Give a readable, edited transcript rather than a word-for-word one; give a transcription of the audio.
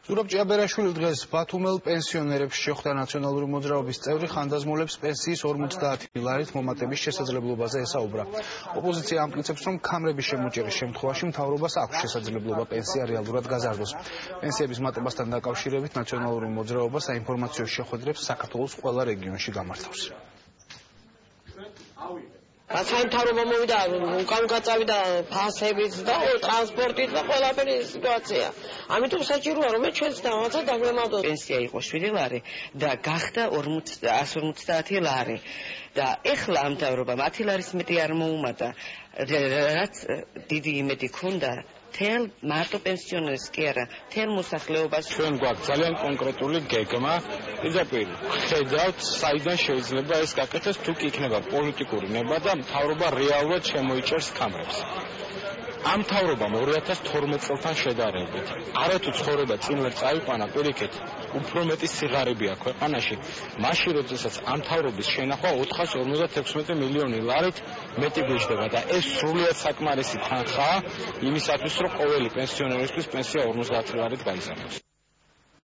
ზურაბ ჭიაბერაშვილი დღეს ბათუმელ პენსიონერებს შეხვდა ნაციონალური მოძრაობის წევრი ხანდაზმულებს პენსიის 50 ლარით მომატების შესაძლებლობაზე ესაუბრა. ოპოზიცია ამტკიცებს, რომ ქამრების შემოჭერის შემთხვევაში მთავრობას აქვს შესაძლებლობა პენსია რეალურად გაზარდოს. პენსიების მატებასთან დაკავშირებით ნაციონალური მოძრაობა საინფორმაციო შეხვედრებს საქართველოს ყველა რეგიონში გამართავს. საერთაშორისო მოვიდა უკან გაწავიდა ფასებიც და ტრანსპორტიც და ყველაფერი სიტუაცია. ამიტომ საჭიროა რომ ჩვენს რაღაცა დაგვემართოს. პენსია იყო 7 ლარი და გახდა 150 ლარი. და ეხლა ამ მთავრობამ 10 ლარის მეტი არ მოუმატა, რაც დიდი იმედი ქონდა თელ მარტო პენსიონერს კი არა, თელ მოსახლეობას. ჩვენ გვაქვს ძალიან კონკრეტული გეგმა, პირდაპირ ხედავთ, საიდან შეიძლება ეს გაკეთდეს, თუ კი იქნება პოლიტიკური ნება და მთავრობა რეალურად შემოიჭერს ქამრებს. ამ მთავრობამ 2012 წელთან შედარებით არათუ ცხოვრება წინ ვერ წაიყვანა, პირიქით, უფრო მეტი სიღარიბე აქვს ქვეყანაში. მაშინ როდესაც ამ მთავრობის შენახვა 456 მილიონი ლარით მეტი გვეჭდება და ეს სრულიად საკმარისი თანხაა იმისათვის, რომ ყოველი პენსიონერისთვის პენსია 50 ლარით გაიზარდოს.